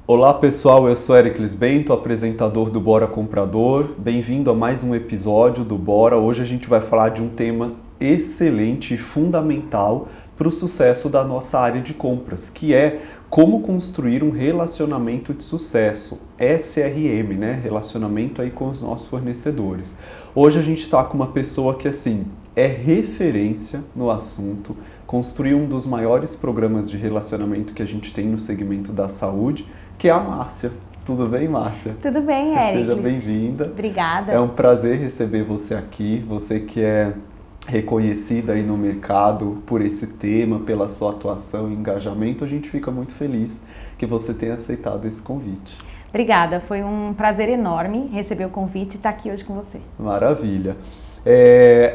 Olá pessoal, eu sou Éricles Bento, apresentador do Bora Comprador. Bem-vindo a mais um episódio do Bora. Hoje a gente vai falar de um tema excelente e fundamental para o sucesso da nossa área de compras, que é como construir um relacionamento de sucesso, SRM, né? Relacionamento aí com os nossos fornecedores. Hoje a gente está com uma pessoa que assim é referência no assunto, construiu um dos maiores programas de relacionamento que a gente tem no segmento da saúde, que é a Márcia. Tudo bem, Márcia? Tudo bem, Éricles. Seja bem-vinda. Obrigada. É um prazer receber você aqui, você que é reconhecida aí no mercado por esse tema, pela sua atuação e engajamento. A gente fica muito feliz que você tenha aceitado esse convite. Obrigada, foi um prazer enorme receber o convite e estar aqui hoje com você. Maravilha.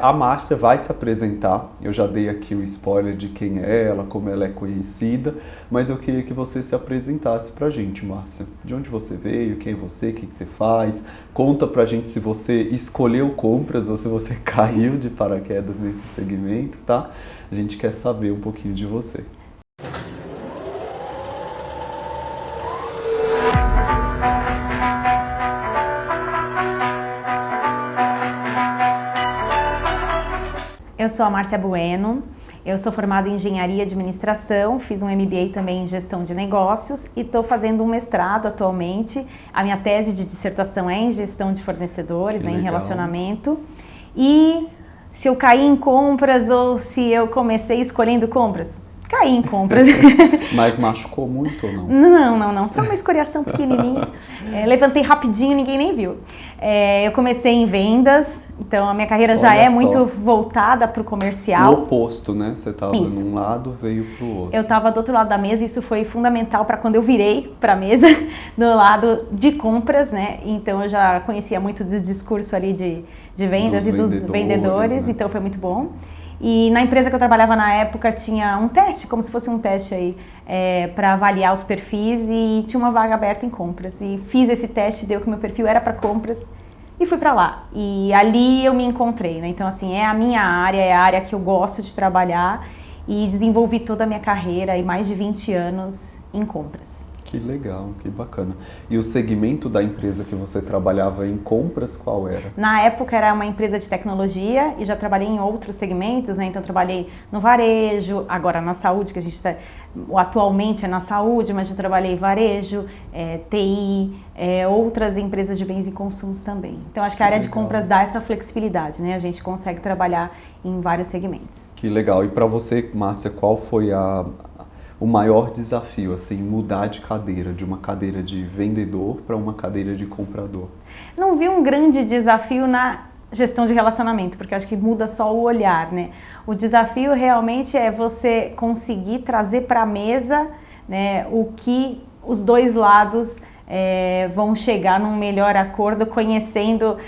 A Márcia vai se apresentar, eu já dei aqui o spoiler de quem é ela, como ela é conhecida, mas eu queria que você se apresentasse pra gente, Márcia. De onde você veio, quem é você, o que você faz, conta pra gente se você escolheu compras ou se você caiu de paraquedas nesse segmento, tá? A gente quer saber um pouquinho de você. Eu sou a Márcia Bueno, eu sou formada em Engenharia e Administração, fiz um MBA também em Gestão de Negócios e estou fazendo um mestrado atualmente. A minha tese de dissertação é em Gestão de Fornecedores, né, em Relacionamento. E se eu caí em compras ou se eu comecei escolhendo compras? Caí em compras. Mas machucou muito ou não? Não. Só uma escoriação pequenininha. Levantei rapidinho, ninguém nem viu. Eu comecei em vendas, então a minha carreira já é muito voltada para o comercial. O oposto, né? Você estava num lado, veio para o outro. Eu estava do outro lado da mesa e isso foi fundamental para quando eu virei para a mesa, do lado de compras, né? Então eu já conhecia muito do discurso ali de vendas e dos vendedores, né? Então foi muito bom. E na empresa que eu trabalhava na época tinha um teste, como se fosse um teste aí, para avaliar os perfis e tinha uma vaga aberta em compras. E fiz esse teste, deu que meu perfil era para compras e fui para lá. E ali eu me encontrei, né? Então assim, é a minha área, é a área que eu gosto de trabalhar e desenvolvi toda a minha carreira e mais de 20 anos em compras. Que legal, que bacana. E o segmento da empresa que você trabalhava em compras, qual era? Na época era uma empresa de tecnologia e já trabalhei em outros segmentos, né? Então trabalhei no varejo, agora na saúde, que a gente está atualmente é na saúde, mas já trabalhei em varejo, TI, outras empresas de bens e consumos também. Então acho que a área de compras dá essa flexibilidade, né? A gente consegue trabalhar em vários segmentos. Que legal. E para você, Márcia, qual foi o maior desafio, assim, mudar de cadeira, de uma cadeira de vendedor para uma cadeira de comprador? Não vi um grande desafio na gestão de relacionamento, porque eu acho que muda só o olhar, né? O desafio realmente é você conseguir trazer para a mesa, né, o que os dois lados vão chegar num melhor acordo, conhecendo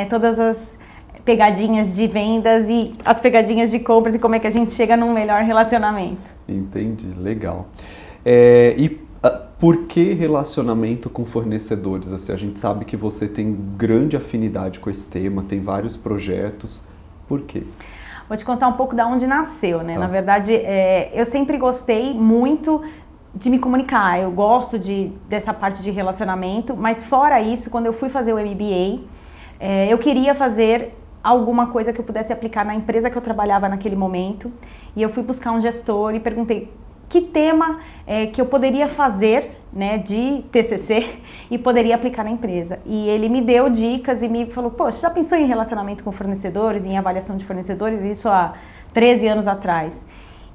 todas as pegadinhas de vendas e as pegadinhas de compras e como é que a gente chega num melhor relacionamento. Entendi, legal. Por que relacionamento com fornecedores? Assim, a gente sabe que você tem grande afinidade com esse tema, tem vários projetos. Por quê? Vou te contar um pouco de onde nasceu, né? Tá. Na verdade, eu sempre gostei muito de me comunicar. Eu gosto dessa parte de relacionamento, mas fora isso, quando eu fui fazer o MBA, eu queria fazer alguma coisa que eu pudesse aplicar na empresa que eu trabalhava naquele momento. E eu fui buscar um gestor e perguntei que tema que eu poderia fazer, né, de TCC e poderia aplicar na empresa. E ele me deu dicas e me falou, poxa, já pensou em relacionamento com fornecedores, em avaliação de fornecedores? Isso há 13 anos atrás.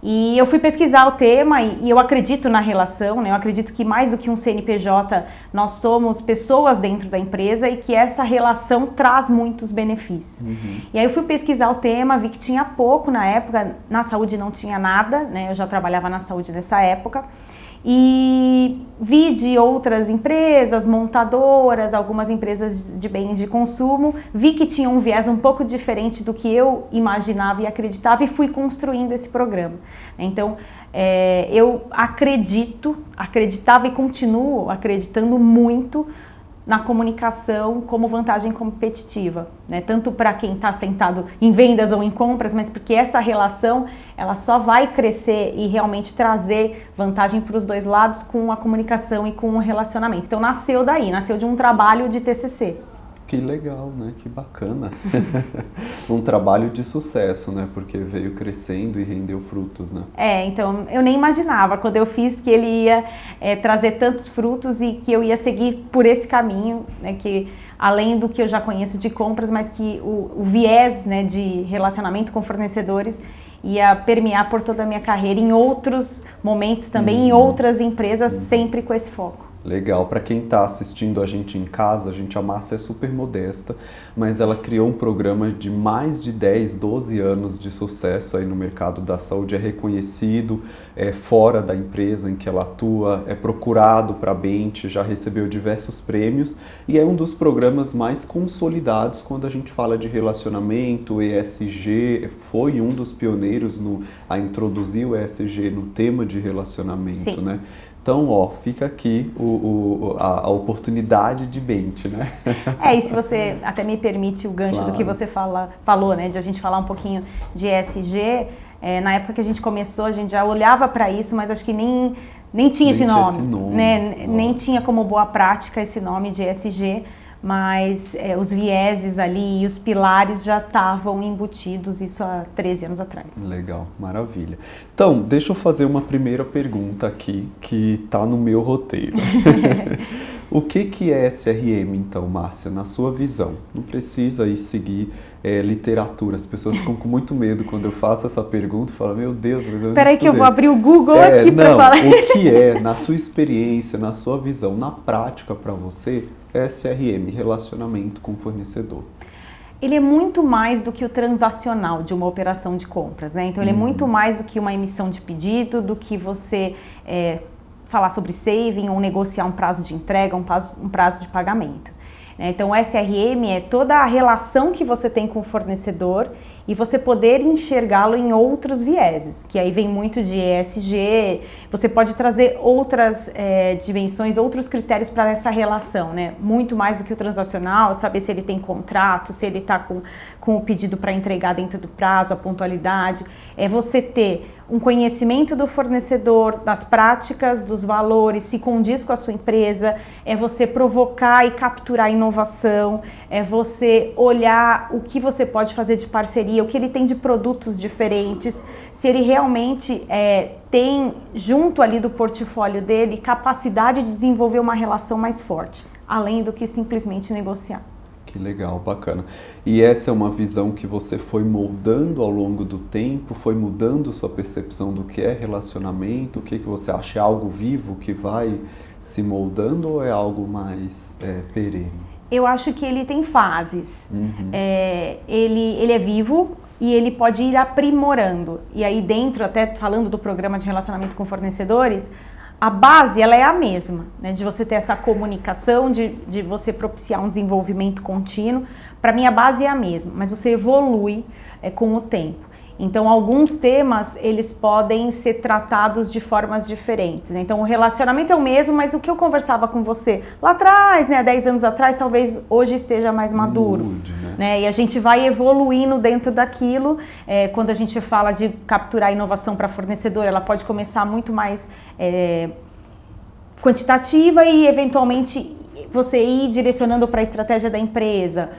E eu fui pesquisar o tema e eu acredito na relação, né? Eu acredito que mais do que um CNPJ, nós somos pessoas dentro da empresa e que essa relação traz muitos benefícios. Uhum. E aí eu fui pesquisar o tema, vi que tinha pouco na época, na saúde não tinha nada, né? Eu já trabalhava na saúde nessa época. E vi de outras empresas, montadoras, algumas empresas de bens de consumo, vi que tinha um viés um pouco diferente do que eu imaginava e acreditava e fui construindo esse programa. Então, eu acreditava e continuo acreditando muito na comunicação como vantagem competitiva, né? Tanto para quem está sentado em vendas ou em compras, mas porque essa relação ela só vai crescer e realmente trazer vantagem para os dois lados com a comunicação e com o relacionamento. Então nasceu daí, nasceu de um trabalho de TCC. Que legal, né? Que bacana. Um trabalho de sucesso, né? Porque veio crescendo e rendeu frutos, né? Então eu nem imaginava quando eu fiz que ele ia trazer tantos frutos e que eu ia seguir por esse caminho, né? Que além do que eu já conheço de compras, mas que o viés, né, de relacionamento com fornecedores ia permear por toda a minha carreira em outros momentos também, em outras empresas, sempre com esse foco. Legal. Para quem está assistindo a gente em casa, a Márcia é super modesta, mas ela criou um programa de mais de 10, 12 anos de sucesso aí no mercado da saúde, é reconhecido fora da empresa em que ela atua, é procurado para a Bent, já recebeu diversos prêmios e é um dos programas mais consolidados quando a gente fala de relacionamento, ESG, foi um dos pioneiros a introduzir o ESG no tema de relacionamento, Sim. né? Então, fica aqui a oportunidade de Bent, né? E se você até me permite o gancho do que você falou, né? De a gente falar um pouquinho de ESG, na época que a gente começou, a gente já olhava para isso, mas acho que nem tinha esse nome, né? Nem tinha como boa prática esse nome de ESG, mas os vieses ali e os pilares já estavam embutidos, isso há 13 anos atrás. Legal, maravilha. Então, deixa eu fazer uma primeira pergunta aqui, que está no meu roteiro. O que é SRM, então, Márcia, na sua visão? Não precisa aí seguir literatura. As pessoas ficam com muito medo quando eu faço essa pergunta e falam, meu Deus, mas eu não Peraí que eu vou abrir o Google aqui para falar. O que é, na sua experiência, na sua visão, na prática para você, SRM, relacionamento com o fornecedor? Ele é muito mais do que o transacional de uma operação de compras, né? Então ele é muito mais do que uma emissão de pedido, do que você falar sobre saving ou negociar um prazo de entrega, um prazo de pagamento. Então o SRM é toda a relação que você tem com o fornecedor e você poder enxergá-lo em outros vieses, que aí vem muito de ESG, você pode trazer outras dimensões, outros critérios para essa relação, né? Muito mais do que o transacional, saber se ele tem contrato, se ele está com o pedido para entregar dentro do prazo, a pontualidade, é você ter um conhecimento do fornecedor, das práticas, dos valores, se condiz com a sua empresa, é você provocar e capturar inovação, é você olhar o que você pode fazer de parceria, o que ele tem de produtos diferentes, se ele realmente tem junto ali do portfólio dele capacidade de desenvolver uma relação mais forte, além do que simplesmente negociar. Que legal, bacana. E essa é uma visão que você foi moldando ao longo do tempo, foi mudando sua percepção do que é relacionamento? O que você acha? É algo vivo que vai se moldando ou é algo mais perene? Eu acho que ele tem fases. Ele é vivo e ele pode ir aprimorando. E aí dentro, até falando do programa de relacionamento com fornecedores, a base ela é a mesma, né? De você ter essa comunicação, de você propiciar um desenvolvimento contínuo. Para mim a base é a mesma, mas você evolui com o tempo. Então alguns temas eles podem ser tratados de formas diferentes, né? Então o relacionamento é o mesmo, mas o que eu conversava com você lá atrás, né, 10 anos atrás, talvez hoje esteja mais maduro, né? E a gente vai evoluindo dentro daquilo. Quando a gente fala de capturar inovação para fornecedor, ela pode começar muito mais quantitativa e eventualmente você ir direcionando para a estratégia da empresa.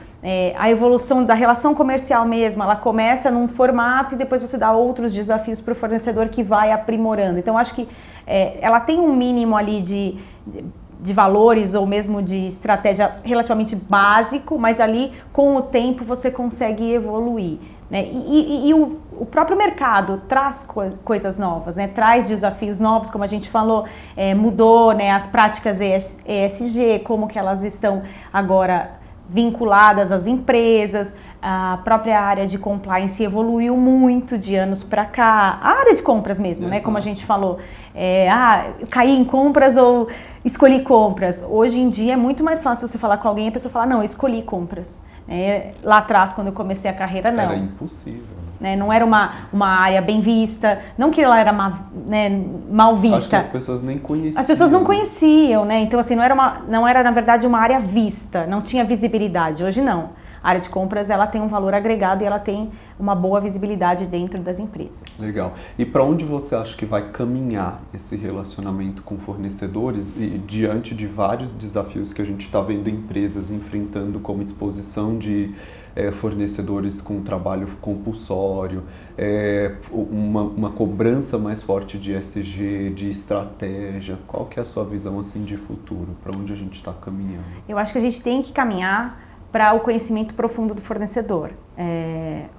A evolução da relação comercial mesmo, ela começa num formato e depois você dá outros desafios para o fornecedor que vai aprimorando. Então acho que ela tem um mínimo ali de valores ou mesmo de estratégia relativamente básico, mas ali com o tempo você consegue evoluir, né? E o próprio mercado traz coisas novas, né? Traz desafios novos, como a gente falou, mudou, né, as práticas ESG, como que elas estão agora vinculadas às empresas, a própria área de compliance evoluiu muito de anos para cá, a área de compras mesmo, né, como a gente falou, caí em compras ou escolhi compras. Hoje em dia é muito mais fácil você falar com alguém e a pessoa falar, não, eu escolhi compras. Lá atrás, quando eu comecei a carreira, não. Era impossível. né? Não era uma área bem vista, não que ela era mal vista. Acho que as pessoas nem conheciam. As pessoas não conheciam, né? Então, assim, não era, na verdade, uma área vista, não tinha visibilidade. Hoje, não. A área de compras, ela tem um valor agregado e ela tem uma boa visibilidade dentro das empresas. Legal. E para onde você acha que vai caminhar esse relacionamento com fornecedores e diante de vários desafios que a gente está vendo empresas enfrentando, como exposição de fornecedores com trabalho compulsório, uma cobrança mais forte de ESG, de estratégia? Qual que é a sua visão assim de futuro? Para onde a gente está caminhando? Eu acho que a gente tem que caminhar para o conhecimento profundo do fornecedor.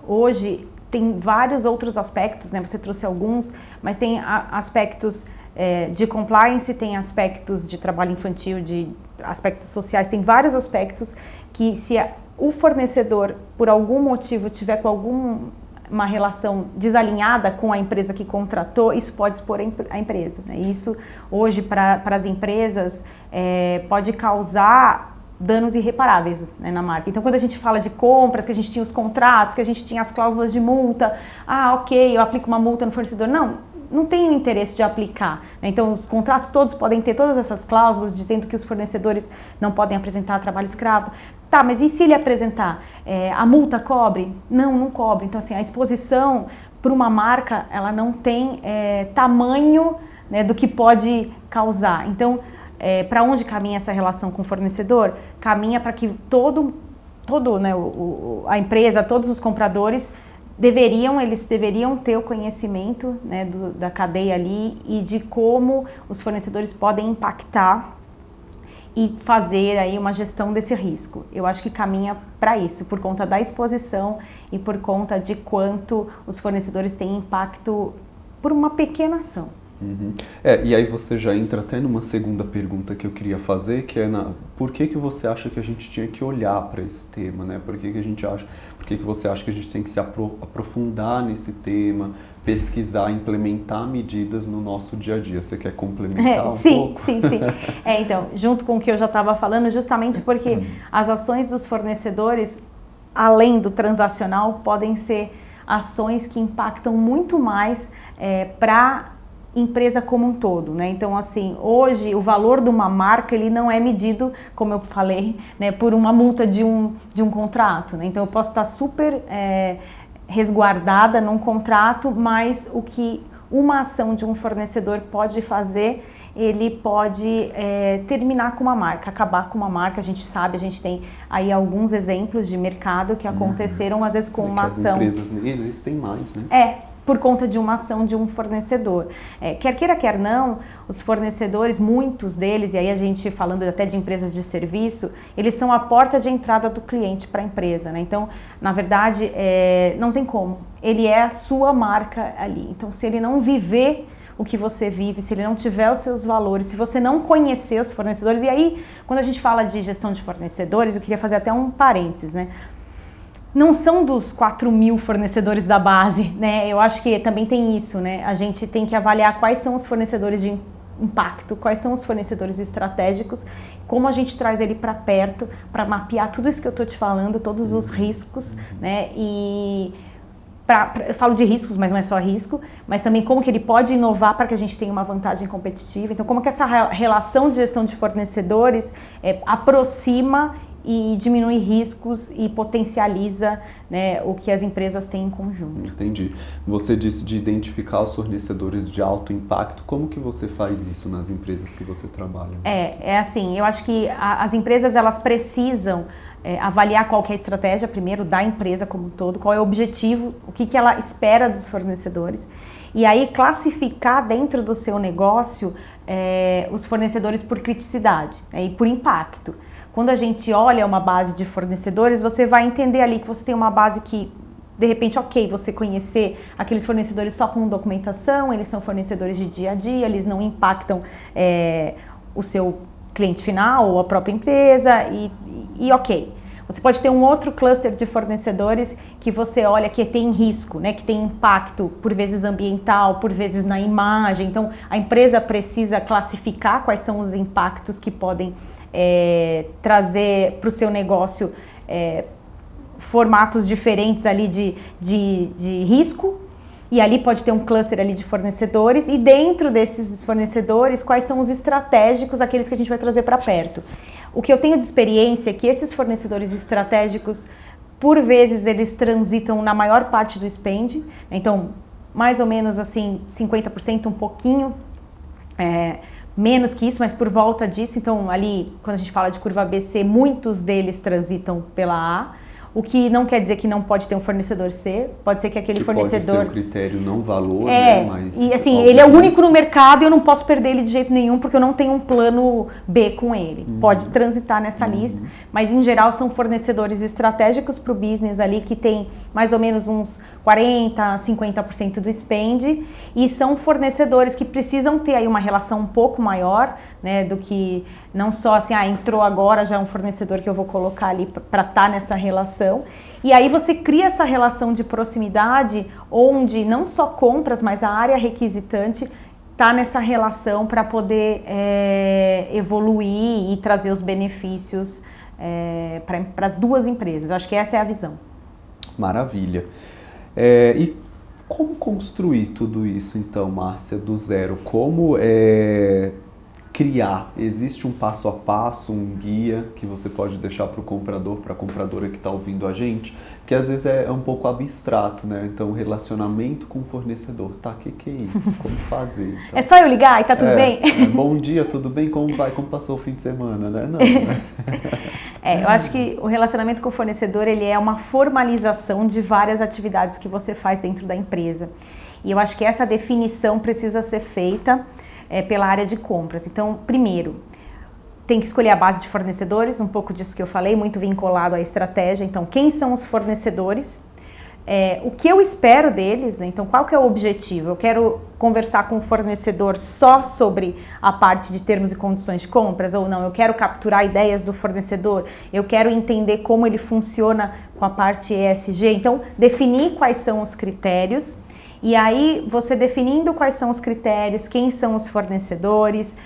Hoje tem vários outros aspectos, né? Você trouxe alguns, mas tem aspectos de compliance, tem aspectos de trabalho infantil, de aspectos sociais, tem vários aspectos que se o fornecedor, por algum motivo, tiver com uma relação desalinhada com a empresa que contratou, isso pode expor a empresa, né? Isso hoje para as empresas pode causar danos irreparáveis, né, na marca. Então, quando a gente fala de compras, que a gente tinha os contratos, que a gente tinha as cláusulas de multa, ok, eu aplico uma multa no fornecedor. Não tem interesse de aplicar, né? Então, os contratos todos podem ter todas essas cláusulas dizendo que os fornecedores não podem apresentar trabalho escravo. Tá, mas e se ele apresentar? A multa cobre? Não cobre. Então, assim, a exposição para uma marca, ela não tem tamanho, né, do que pode causar. Então, para onde caminha essa relação com o fornecedor? Caminha para que né, a empresa, todos os compradores eles deveriam ter o conhecimento, né, da cadeia ali e de como os fornecedores podem impactar e fazer aí uma gestão desse risco. Eu acho que caminha para isso, por conta da exposição e por conta de quanto os fornecedores têm impacto por uma pequena ação. Uhum. E aí você já entra até numa segunda pergunta que eu queria fazer, que é por que você acha que a gente tinha que olhar para esse tema, né? Por que você acha que a gente tem que se aprofundar nesse tema, pesquisar, implementar medidas no nosso dia a dia? Você quer complementar pouco? Sim. Então, junto com o que eu já estava falando, justamente porque as ações dos fornecedores, além do transacional, podem ser ações que impactam muito mais para empresa como um todo, né? Então, assim, hoje o valor de uma marca ele não é medido, como eu falei, né, por uma multa de um contrato, né? Então, eu posso estar super resguardada num contrato, mas o que uma ação de um fornecedor pode fazer, ele pode terminar com uma marca, acabar com uma marca. A gente sabe, a gente tem aí alguns exemplos de mercado que aconteceram, às vezes, com uma ação. As empresas nem existem mais, né? Por conta de uma ação de um fornecedor. Quer queira, quer não, os fornecedores, muitos deles, e aí a gente falando até de empresas de serviço, eles são a porta de entrada do cliente para a empresa, né? Então, na verdade, não tem como. Ele é a sua marca ali. Então, se ele não viver o que você vive, se ele não tiver os seus valores, se você não conhecer os fornecedores, e aí, quando a gente fala de gestão de fornecedores, eu queria fazer até um parênteses, né? Não são dos 4.000 fornecedores da base, né? Eu acho que também tem isso, né? A gente tem que avaliar quais são os fornecedores de impacto, quais são os fornecedores estratégicos, como a gente traz ele para perto, para mapear tudo isso que eu estou te falando, todos os riscos, né? E eu falo de riscos, mas não é só risco, mas também como que ele pode inovar para que a gente tenha uma vantagem competitiva. Então, como que essa relação de gestão de fornecedores aproxima e diminui riscos e potencializa, né, o que as empresas têm em conjunto. Entendi. Você disse de identificar os fornecedores de alto impacto. Como que você faz isso nas empresas que você trabalha? Assim, eu acho que as empresas elas precisam avaliar qual que é a estratégia primeiro da empresa como um todo, qual é o objetivo, o que ela espera dos fornecedores, e aí classificar dentro do seu negócio os fornecedores por criticidade, e por impacto. Quando a gente olha uma base de fornecedores, você vai entender ali que você tem uma base que, de repente, ok, você conhecer aqueles fornecedores só com documentação, eles são fornecedores de dia a dia, eles não impactam o seu cliente final ou a própria empresa e ok. Você pode ter um outro cluster de fornecedores que você olha que tem risco, né, que tem impacto, por vezes ambiental, por vezes na imagem. Então, a empresa precisa classificar quais são os impactos que podem trazer para o seu negócio formatos diferentes ali de risco, e ali pode ter um cluster ali de fornecedores, e dentro desses fornecedores, quais são os estratégicos, aqueles que a gente vai trazer para perto. O que eu tenho de experiência é que esses fornecedores estratégicos, por vezes, eles transitam na maior parte do spend, então, mais ou menos assim, 50%, um pouquinho menos que isso, mas por volta disso. Então, ali, quando a gente fala de curva ABC, muitos deles transitam pela A, o que não quer dizer que não pode ter um fornecedor C, pode ser que aquele fornecedor... Pode ser o critério não valor, né? Mas e assim, ele é o único no mercado e eu não posso perder ele de jeito nenhum porque eu não tenho um plano B com ele. Pode transitar nessa lista, mas em geral são fornecedores estratégicos para o business ali que tem mais ou menos uns 40%, 50% do spend, e são fornecedores que precisam ter aí uma relação um pouco maior, né, do que não só assim, entrou agora, já é um fornecedor que eu vou colocar ali para estar nessa relação. E aí você cria essa relação de proximidade onde não só compras, mas a área requisitante está nessa relação para poder evoluir e trazer os benefícios para as duas empresas. Eu acho que essa é a visão. Maravilha. E como construir tudo isso, então, Márcia, do zero? Como criar? Existe um passo a passo, um guia que você pode deixar para o comprador, para a compradora que está ouvindo a gente? Porque às vezes é um pouco abstrato, né? Então, relacionamento com o fornecedor. Tá, o que é isso? Como fazer? Então, é só eu ligar e tá tudo bem? Bom dia, tudo bem? Como vai? Como passou o fim de semana, né? Não, né? Eu acho que o relacionamento com o fornecedor, ele é uma formalização de várias atividades que você faz dentro da empresa. E eu acho que essa definição precisa ser feita pela área de compras. Então, primeiro, tem que escolher a base de fornecedores, um pouco disso que eu falei, muito vinculado à estratégia. Então, quem são os fornecedores? O que eu espero deles, né? Então, qual que é o objetivo? Eu quero conversar com o fornecedor só sobre a parte de termos e condições de compras ou não? Eu quero capturar ideias do fornecedor? Eu quero entender como ele funciona com a parte ESG? Então, definir quais são os critérios. E aí, você definindo quais são os critérios, quem são os fornecedores,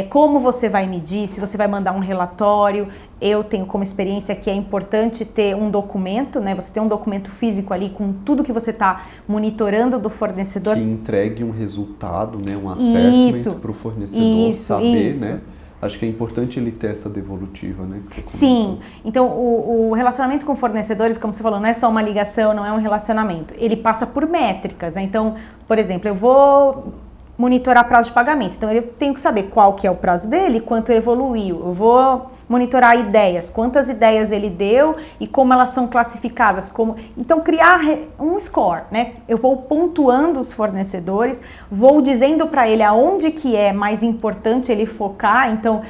como você vai medir, se você vai mandar um relatório. Eu tenho como experiência que é importante ter um documento, né? Você tem um documento físico ali com tudo que você está monitorando do fornecedor. Que entregue um resultado, né? Um assessment para o fornecedor saber, né? Acho que é importante ele ter essa devolutiva, né? Que você comentou. Sim, então o relacionamento com fornecedores, como você falou, não é só uma ligação, não é um relacionamento. Ele passa por métricas, né? Então, por exemplo, eu vou monitorar prazo de pagamento. Então, eu tenho que saber qual que é o prazo dele, quanto evoluiu. Eu vou monitorar ideias, quantas ideias ele deu e como elas são classificadas. Então, criar um score, né? Eu vou pontuando os fornecedores, vou dizendo para ele aonde que é mais importante ele focar. Então,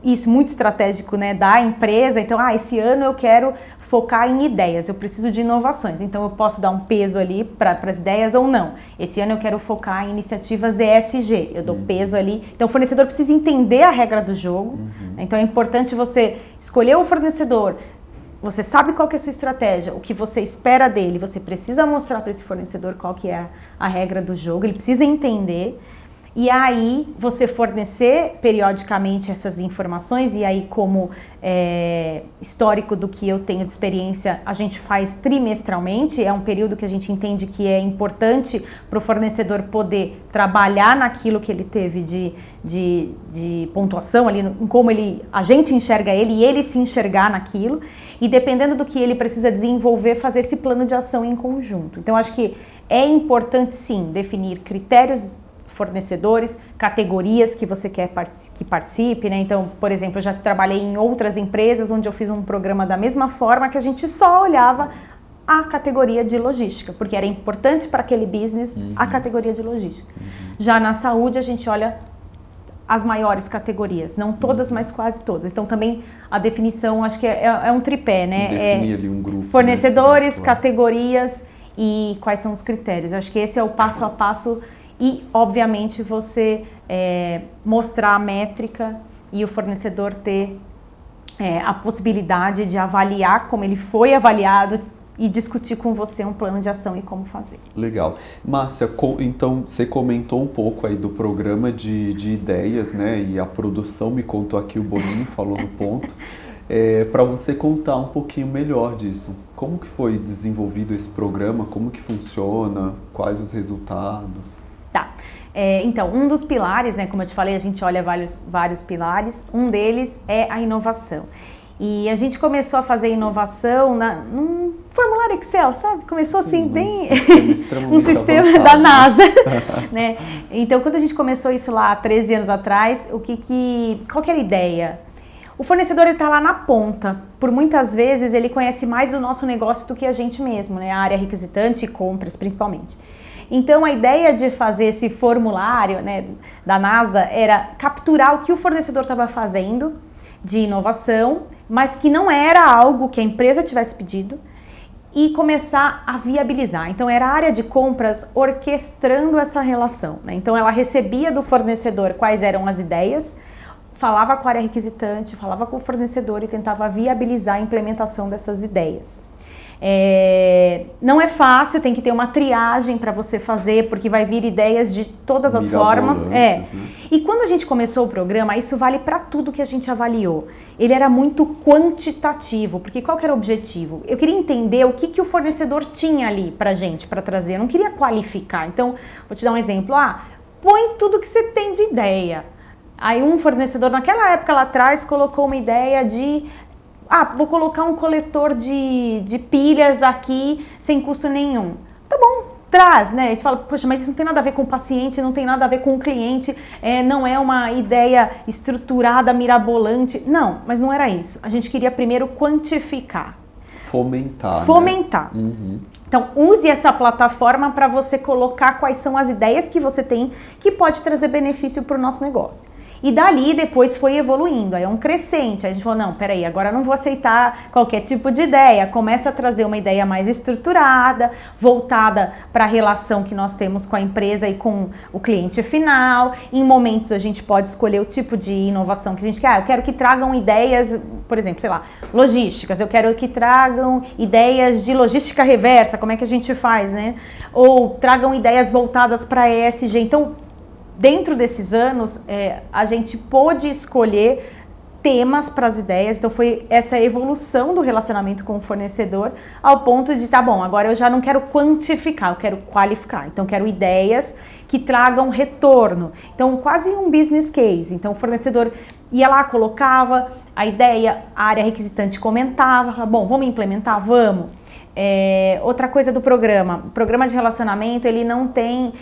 isso muito estratégico, né, da empresa. Então, esse ano eu quero focar em ideias, eu preciso de inovações. Então, eu posso dar um peso ali para as ideias ou não. Esse ano eu quero focar em iniciativas ESG, eu dou peso ali. Então, o fornecedor precisa entender a regra do jogo. Então, é importante você escolher o fornecedor. Você sabe qual que é a sua estratégia, o que você espera dele. Você precisa mostrar para esse fornecedor qual que é a regra do jogo. Ele precisa entender. E aí, você fornecer periodicamente essas informações, e aí como histórico do que eu tenho de experiência, a gente faz trimestralmente, é um período que a gente entende que é importante para o fornecedor poder trabalhar naquilo que ele teve de pontuação, ali, em como a gente enxerga ele e ele se enxergar naquilo, e dependendo do que ele precisa desenvolver, fazer esse plano de ação em conjunto. Então, acho que é importante, sim, definir critérios, fornecedores, categorias que você quer que participe, né? Então, por exemplo, eu já trabalhei em outras empresas onde eu fiz um programa da mesma forma que a gente só olhava a categoria de logística, porque era importante para aquele business a categoria de logística. Já na saúde a gente olha as maiores categorias, não todas, mas quase todas. Então também a definição, acho que é um tripé, né? Definir ali um grupo. Fornecedores, categorias e quais são os critérios. Acho que esse é o passo a passo. E, obviamente, você mostrar a métrica e o fornecedor ter a possibilidade de avaliar como ele foi avaliado e discutir com você um plano de ação e como fazer. Legal. Márcia, então você comentou um pouco aí do programa de ideias, né? E a produção me contou aqui, o Boninho falou no ponto. Para você contar um pouquinho melhor disso. Como que foi desenvolvido esse programa? Como que funciona? Quais os resultados? Tá. Então, um dos pilares, né, como eu te falei, a gente olha vários pilares, um deles é a inovação. E a gente começou a fazer inovação num formulário Excel, sabe? Começou assim, bem... um sistema da NASA, né? Então, quando a gente começou isso lá há 13 anos atrás, qual que era a ideia? O fornecedor está lá na ponta. Por muitas vezes, ele conhece mais do nosso negócio do que a gente mesmo, né? A área requisitante e compras, principalmente. Então, a ideia de fazer esse formulário, né, da NASA era capturar o que o fornecedor estava fazendo de inovação, mas que não era algo que a empresa tivesse pedido, e começar a viabilizar. Então, era a área de compras orquestrando essa relação, né? Então, ela recebia do fornecedor quais eram as ideias, falava com a área requisitante, falava com o fornecedor e tentava viabilizar a implementação dessas ideias. Não é fácil, tem que ter uma triagem para você fazer, porque vai vir ideias de todas as formas. Né? E quando a gente começou o programa, isso vale para tudo que a gente avaliou. Ele era muito quantitativo, porque qual que era o objetivo? Eu queria entender o que o fornecedor tinha ali para gente, para trazer. Eu não queria qualificar. Então, vou te dar um exemplo. Põe tudo que você tem de ideia. Aí um fornecedor, naquela época lá atrás, colocou uma ideia de... vou colocar um coletor de pilhas aqui sem custo nenhum. Tá bom, traz, né? E você fala, poxa, mas isso não tem nada a ver com o paciente, não tem nada a ver com o cliente, não é uma ideia estruturada, mirabolante. Não, mas não era isso. A gente queria primeiro quantificar. Fomentar. Né? Uhum. Então, use essa plataforma para você colocar quais são as ideias que você tem que pode trazer benefício para o nosso negócio. E dali depois foi evoluindo, aí é um crescente, aí a gente falou, não, peraí, agora eu não vou aceitar qualquer tipo de ideia, começa a trazer uma ideia mais estruturada, voltada para a relação que nós temos com a empresa e com o cliente final. Em momentos a gente pode escolher o tipo de inovação que a gente quer, eu quero que tragam ideias, por exemplo, sei lá, logísticas, eu quero que tragam ideias de logística reversa, como é que a gente faz, né? Ou tragam ideias voltadas para ESG, então... Dentro desses anos, a gente pôde escolher temas para as ideias, então foi essa evolução do relacionamento com o fornecedor ao ponto de, tá bom, agora eu já não quero quantificar, eu quero qualificar, então quero ideias que tragam retorno, então quase um business case, então o fornecedor ia lá, colocava a ideia, a área requisitante comentava, bom, vamos implementar? Vamos. Outra coisa do programa, o programa de relacionamento, ele não tem,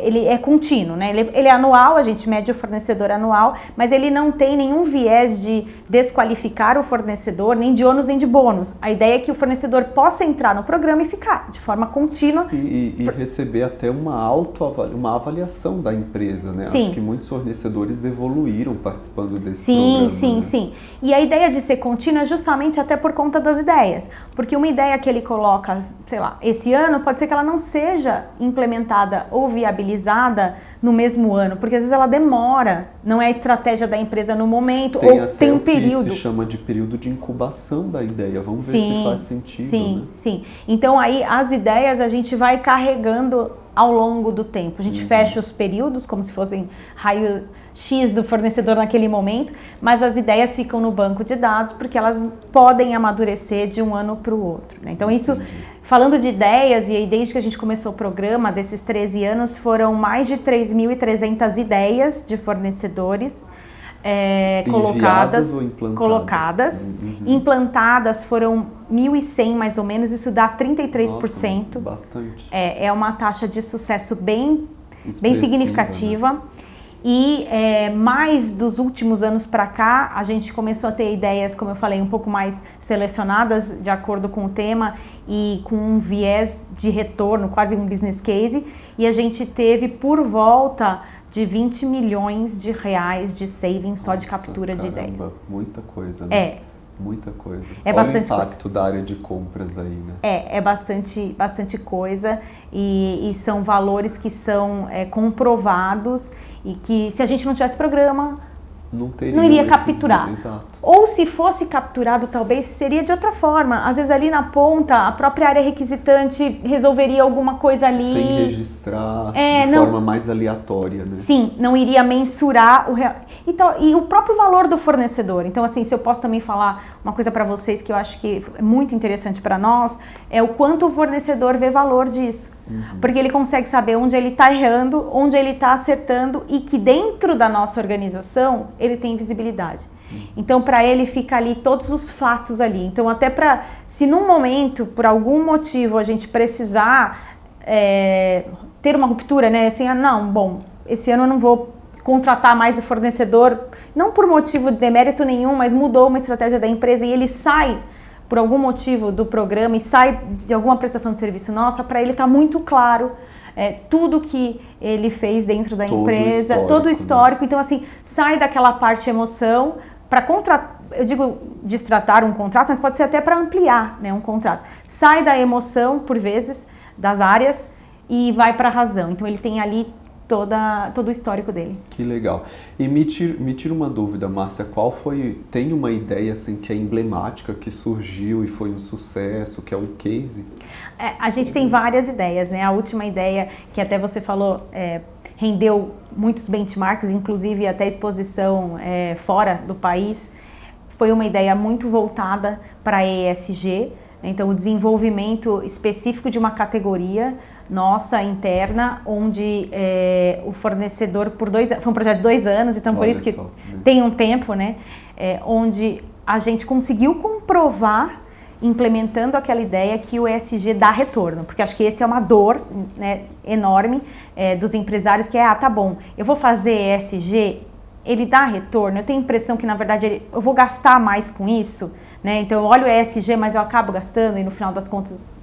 ele é contínuo, né? Ele é anual, a gente mede o fornecedor anual, mas ele não tem nenhum viés de desqualificar o fornecedor, nem de ônus nem de bônus. A ideia é que o fornecedor possa entrar no programa e ficar de forma contínua. E receber até uma avaliação da empresa, né? Sim. Acho que muitos fornecedores evoluíram participando desse programa. Sim. E a ideia de ser contínua é justamente até por conta das ideias, porque uma ideia que ele coloca, sei lá, esse ano, pode ser que ela não seja implementada ou viabilizada no mesmo ano, porque às vezes ela demora, não é a estratégia da empresa no momento, tem um período. Que se chama de período de incubação da ideia, vamos ver se faz sentido. Sim. Então aí as ideias a gente vai carregando ao longo do tempo, a gente fecha os períodos como se fossem raio X do fornecedor naquele momento, mas as ideias ficam no banco de dados porque elas podem amadurecer de um ano para o outro, né? Então isso, falando de ideias, e aí desde que a gente começou o programa, desses 13 anos, foram mais de 3.300 ideias de fornecedores colocadas ou implantadas? Implantadas foram 1.100 mais ou menos, isso dá 33%. Nossa, bastante. É uma taxa de sucesso bem significativa. Né? E mais dos últimos anos para cá, a gente começou a ter ideias, como eu falei, um pouco mais selecionadas de acordo com o tema e com um viés de retorno, quase um business case, e a gente teve por volta de 20 milhões de reais de savings só de captura de ideia. Muita coisa, né? Muita coisa. Olha bastante o impacto da área de compras aí, né? É bastante coisa e são valores que são comprovados e que se a gente não tivesse programa, não iria capturar. Exato. Ou se fosse capturado, talvez seria de outra forma. Às vezes ali na ponta, a própria área requisitante resolveria alguma coisa ali. Sem registrar, de forma mais aleatória, né? Sim, não iria mensurar o real. Então, e o próprio valor do fornecedor. Então, assim, se eu posso também falar uma coisa para vocês que eu acho que é muito interessante para nós, é o quanto o fornecedor vê valor disso. Porque ele consegue saber onde ele está errando, onde ele está acertando e que dentro da nossa organização ele tem visibilidade. Então, para ele fica ali todos os fatos ali. Então, até para, se num momento, por algum motivo, a gente precisar ter uma ruptura, né? Assim, esse ano eu não vou contratar mais o fornecedor, não por motivo de demérito nenhum, mas mudou uma estratégia da empresa e ele sai por algum motivo do programa e sai de alguma prestação de serviço nossa, para ele está muito claro tudo que ele fez dentro da empresa, todo o histórico. Né? Então, assim, sai daquela parte emoção para contratar, eu digo destratar um contrato, mas pode ser até para ampliar, né, um contrato. Sai da emoção, por vezes, das áreas e vai para a razão. Então, ele tem ali todo o histórico dele. Que legal. E me tira uma dúvida, Márcia, tem uma ideia assim que é emblemática, que surgiu e foi um sucesso, que é um case? A gente tem várias ideias, né? A última ideia, que até você falou, rendeu muitos benchmarks, inclusive até exposição fora do país, foi uma ideia muito voltada para ESG, então o desenvolvimento específico de uma categoria nossa interna, onde o fornecedor foi um projeto de 2 anos, então por isso que tem um tempo, né? Onde a gente conseguiu comprovar, implementando aquela ideia, que o ESG dá retorno, porque acho que esse é uma dor, né, enorme dos empresários, que tá bom, eu vou fazer ESG, ele dá retorno, eu tenho a impressão que na verdade eu vou gastar mais com isso, né? Então eu olho o ESG, mas eu acabo gastando e no final das contas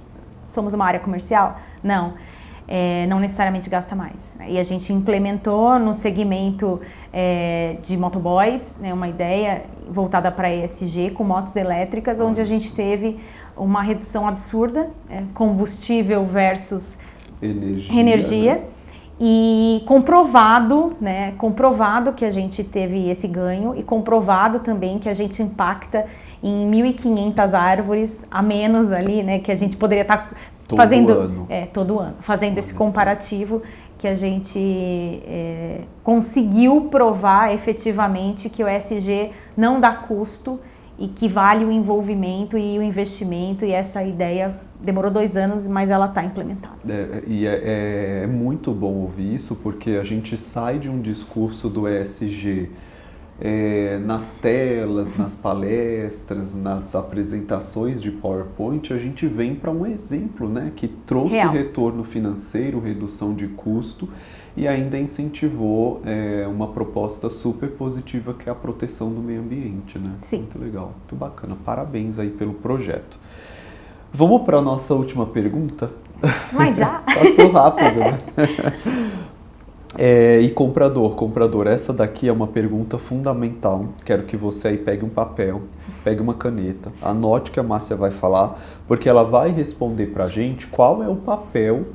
somos uma área comercial? Não, não necessariamente gasta mais. E a gente implementou no segmento de motoboys, né, uma ideia voltada para ESG com motos elétricas, onde a gente teve uma redução absurda, combustível versus energia. Né? E comprovado que a gente teve esse ganho e comprovado também que a gente impacta em 1.500 árvores a menos ali, né, que a gente poderia estar fazendo todo ano, fazendo esse comparativo, que a gente conseguiu provar efetivamente que o ESG não dá custo e que vale o envolvimento e o investimento, e essa ideia demorou 2 anos, mas ela está implementada. É muito bom ouvir isso, porque a gente sai de um discurso do ESG nas telas, nas palestras, nas apresentações de PowerPoint, a gente vem para um exemplo, né, que trouxe retorno financeiro, redução de custo e ainda incentivou uma proposta super positiva, que é a proteção do meio ambiente, né? Sim. Muito legal, muito bacana. Parabéns aí pelo projeto. Vamos para a nossa última pergunta? Mas já? Passou rápido, né? E comprador, essa daqui é uma pergunta fundamental. Quero que você aí pegue um papel, pegue uma caneta, anote o que a Márcia vai falar, porque ela vai responder pra gente qual é o papel,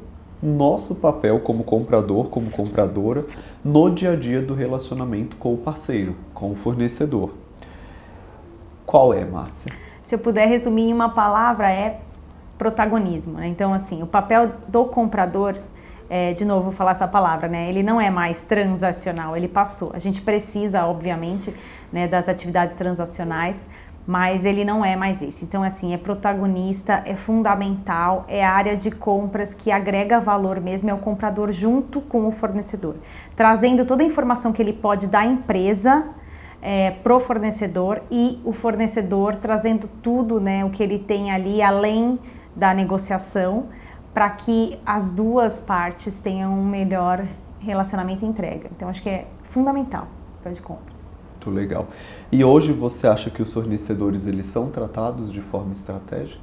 nosso papel como comprador, como compradora, no dia a dia do relacionamento com o parceiro, com o fornecedor. Qual é, Márcia? Se eu puder resumir em uma palavra, é protagonismo, né? Então, assim, o papel do comprador, de novo vou falar essa palavra, né? Ele não é mais transacional, ele passou. A gente precisa, obviamente, né, das atividades transacionais, mas ele não é mais esse. Então, assim, é protagonista, é fundamental, é a área de compras que agrega valor mesmo, é o comprador junto com o fornecedor, trazendo toda a informação que ele pode da empresa pro fornecedor, e o fornecedor trazendo tudo, né, o que ele tem ali além da negociação, para que as duas partes tenham um melhor relacionamento e entrega. Então, acho que é fundamental para de compras. Muito legal. E hoje você acha que os fornecedores, eles são tratados de forma estratégica?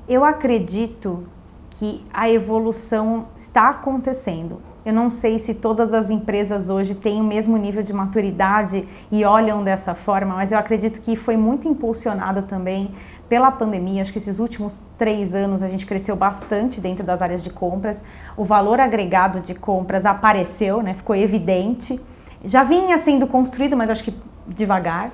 Eu acredito que a evolução está acontecendo. Eu não sei se todas as empresas hoje têm o mesmo nível de maturidade e olham dessa forma, mas eu acredito que foi muito impulsionado também pela pandemia. Acho que esses últimos 3 anos a gente cresceu bastante dentro das áreas de compras. O valor agregado de compras apareceu, né? Ficou evidente. Já vinha sendo construído, mas acho que devagar.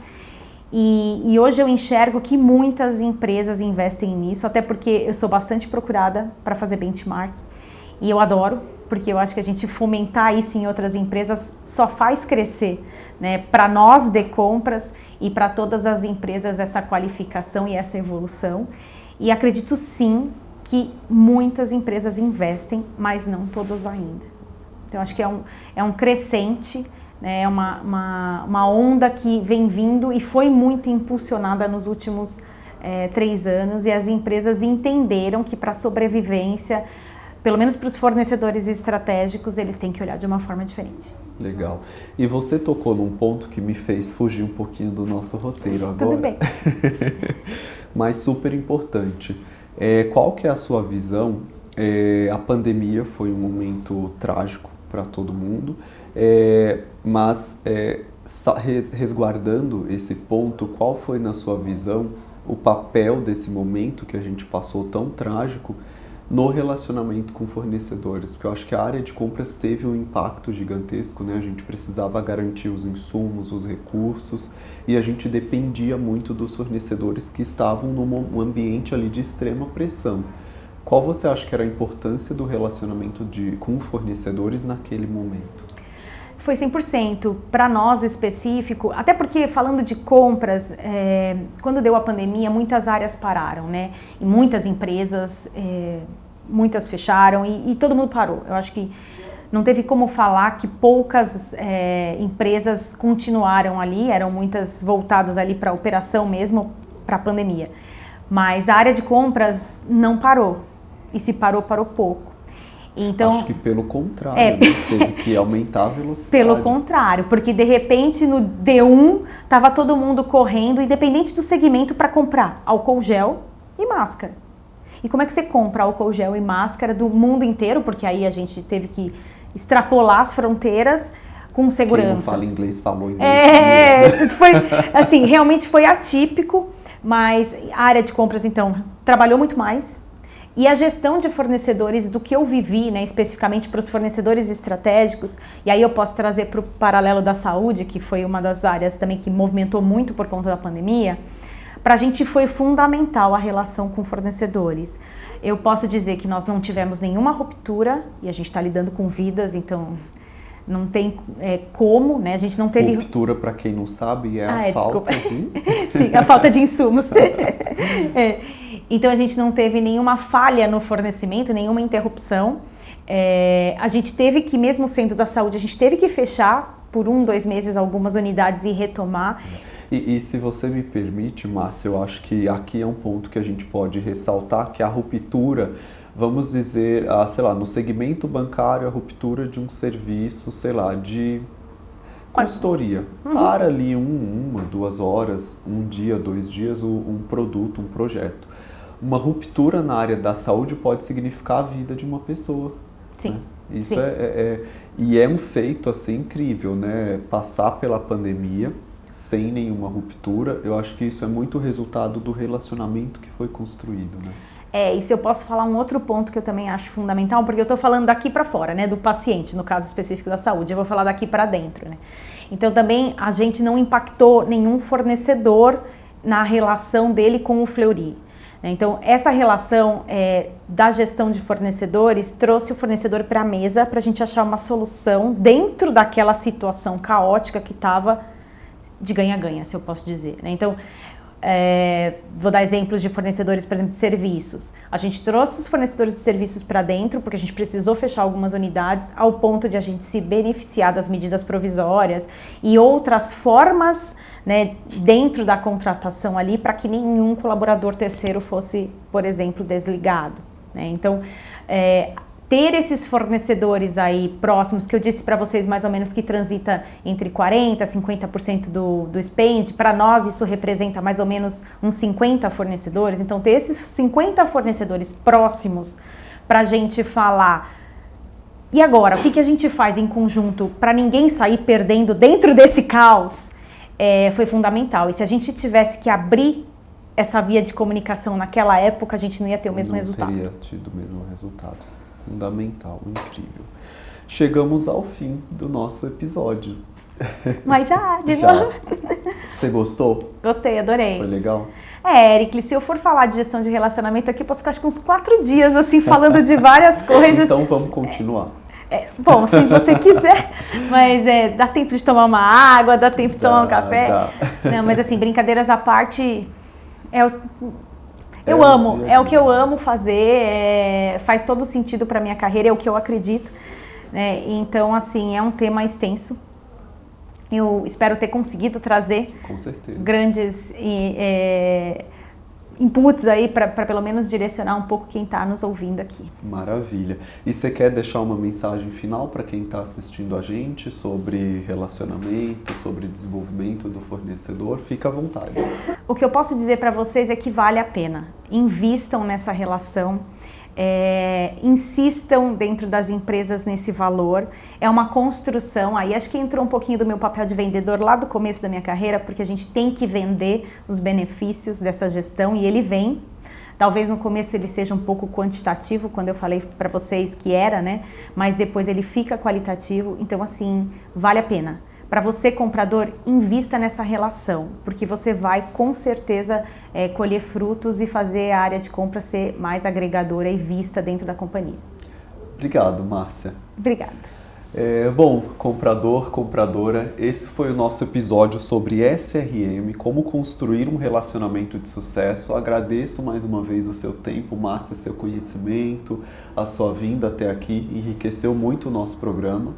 E hoje eu enxergo que muitas empresas investem nisso, até porque eu sou bastante procurada para fazer benchmark. E eu adoro, porque eu acho que a gente fomentar isso em outras empresas só faz crescer, né? Para nós de compras e para todas as empresas essa qualificação e essa evolução. E acredito sim que muitas empresas investem, mas não todas ainda. Então acho que é um crescente, né? É uma onda que vem vindo e foi muito impulsionada nos últimos 3 anos, e as empresas entenderam que para a sobrevivência, pelo menos para os fornecedores estratégicos, eles têm que olhar de uma forma diferente. Legal. E você tocou num ponto que me fez fugir um pouquinho do nosso roteiro agora. Tudo bem. Mas super importante. Qual que é a sua visão? A pandemia foi um momento trágico para todo mundo, mas resguardando esse ponto, qual foi, na sua visão, o papel desse momento que a gente passou tão trágico no relacionamento com fornecedores? Porque eu acho que a área de compras teve um impacto gigantesco, né? A gente precisava garantir os insumos, os recursos, e a gente dependia muito dos fornecedores que estavam num ambiente ali de extrema pressão. Qual você acha que era a importância do relacionamento com fornecedores naquele momento? Foi 100%. Para nós específico, até porque falando de compras, quando deu a pandemia, muitas áreas pararam, né? E muitas empresas, muitas fecharam e todo mundo parou. Eu acho que não teve como falar que poucas empresas continuaram ali, eram muitas voltadas ali para a operação mesmo, para a pandemia. Mas a área de compras não parou. E se parou, parou pouco. Então, acho que pelo contrário, né? Teve que aumentar a velocidade. Pelo contrário, porque de repente no D1 estava todo mundo correndo, independente do segmento, para comprar álcool gel e máscara. E como é que você compra álcool gel e máscara do mundo inteiro? Porque aí a gente teve que extrapolar as fronteiras com segurança. Quem não fala inglês falou inglês. Né? Foi, assim, realmente foi atípico, mas a área de compras, então, trabalhou muito mais. E a gestão de fornecedores, do que eu vivi, né, especificamente para os fornecedores estratégicos, e aí eu posso trazer para o paralelo da saúde, que foi uma das áreas também que movimentou muito por conta da pandemia, para a gente foi fundamental a relação com fornecedores. Eu posso dizer que nós não tivemos nenhuma ruptura, e a gente está lidando com vidas, então não tem como, né? A gente não teve... Ruptura, para quem não sabe, é a falta de... Sim, a falta de insumos. Então a gente não teve nenhuma falha no fornecimento, nenhuma interrupção. A gente teve que, mesmo sendo da saúde, a gente teve que fechar por 1, 2 meses algumas unidades e retomar. E se você me permite, Márcia, eu acho que aqui é um ponto que a gente pode ressaltar, que a ruptura, vamos dizer, sei lá, no segmento bancário, a ruptura de um serviço, sei lá, de consultoria. Para ali 1, 2 horas, 1 dia, 2 dias, um produto, um projeto. Uma ruptura na área da saúde pode significar a vida de uma pessoa. Sim. Né? Isso sim. E é um feito assim incrível, né? Passar pela pandemia sem nenhuma ruptura, eu acho que isso é muito resultado do relacionamento que foi construído, né? E se eu posso falar um outro ponto que eu também acho fundamental, porque eu estou falando daqui para fora, né, do paciente, no caso específico da saúde, eu vou falar daqui para dentro, né? Então também a gente não impactou nenhum fornecedor na relação dele com o Fleury. Então essa relação da gestão de fornecedores trouxe o fornecedor para a mesa para a gente achar uma solução dentro daquela situação caótica que estava de ganha-ganha, se eu posso dizer, né? Então vou dar exemplos de fornecedores, por exemplo, de serviços. A gente trouxe os fornecedores de serviços para dentro, porque a gente precisou fechar algumas unidades, ao ponto de a gente se beneficiar das medidas provisórias e outras formas, né, dentro da contratação ali, para que nenhum colaborador terceiro fosse, por exemplo, desligado, né? Então, ter esses fornecedores aí próximos, que eu disse para vocês mais ou menos que transita entre 40% a 50% do spend, para nós isso representa mais ou menos uns 50 fornecedores. Então ter esses 50 fornecedores próximos para a gente falar, e agora, o que a gente faz em conjunto para ninguém sair perdendo dentro desse caos, foi fundamental. E se a gente tivesse que abrir essa via de comunicação naquela época, a gente não ia ter o mesmo resultado. Não teria tido o mesmo resultado. Fundamental, incrível. Chegamos ao fim do nosso episódio. Mas já, de Já. novo. Você gostou? Gostei, adorei. Foi legal? Eric, se eu for falar de gestão de relacionamento aqui, eu posso ficar acho que uns 4 dias assim falando de várias coisas. Então vamos continuar. Bom, se você quiser, mas dá tempo de tomar uma água, dá tempo de tomar um café. Dá. Não, mas assim, brincadeiras à parte, eu amo, é o que eu amo fazer, faz todo sentido para minha carreira, é o que eu acredito, né? Então, assim, é um tema extenso. Eu espero ter conseguido trazer Com certeza. grandes inputs aí para pelo menos direcionar um pouco quem está nos ouvindo aqui. Maravilha. E você quer deixar uma mensagem final para quem está assistindo a gente sobre relacionamento, sobre desenvolvimento do fornecedor? Fica à vontade. O que eu posso dizer para vocês é que vale a pena. Invistam nessa relação. Insistam dentro das empresas nesse valor, é uma construção, aí acho que entrou um pouquinho do meu papel de vendedor lá do começo da minha carreira, porque a gente tem que vender os benefícios dessa gestão e ele vem, talvez no começo ele seja um pouco quantitativo, quando eu falei para vocês que era, né, mas depois ele fica qualitativo, então assim, vale a pena. Para você, comprador, invista nessa relação, porque você vai com certeza colher frutos e fazer a área de compra ser mais agregadora e vista dentro da companhia. Obrigado, Márcia. Obrigada. Bom, comprador, compradora, esse foi o nosso episódio sobre SRM, como construir um relacionamento de sucesso. Agradeço mais uma vez o seu tempo, Márcia, seu conhecimento, a sua vinda até aqui, enriqueceu muito o nosso programa.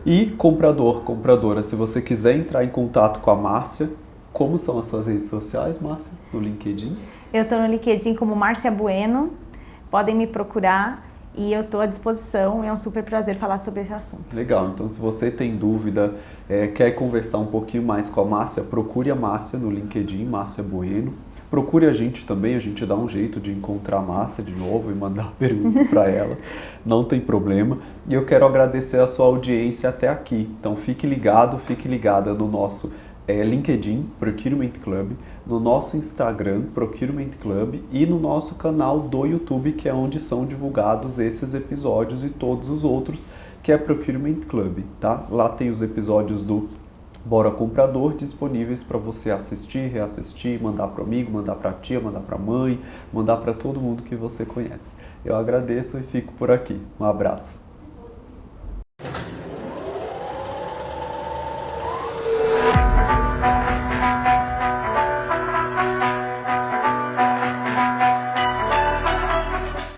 E comprador, compradora, se você quiser entrar em contato com a Márcia, como são as suas redes sociais, Márcia? No LinkedIn? Eu estou no LinkedIn como Márcia Bueno, podem me procurar e eu estou à disposição, é um super prazer falar sobre esse assunto. Legal, então se você tem dúvida, quer conversar um pouquinho mais com a Márcia, procure a Márcia no LinkedIn, Márcia Bueno. Procure a gente também, a gente dá um jeito de encontrar a Márcia de novo e mandar pergunta para ela, não tem problema. E eu quero agradecer a sua audiência até aqui. Então fique ligado, fique ligada no nosso LinkedIn, Procurement Club, no nosso Instagram, Procurement Club, e no nosso canal do YouTube, que é onde são divulgados esses episódios e todos os outros, que é Procurement Club, tá? Lá tem os episódios do Bora Comprador disponíveis para você assistir, reassistir, mandar para o amigo, mandar para a tia, mandar para a mãe, mandar para todo mundo que você conhece. Eu agradeço e fico por aqui. Um abraço.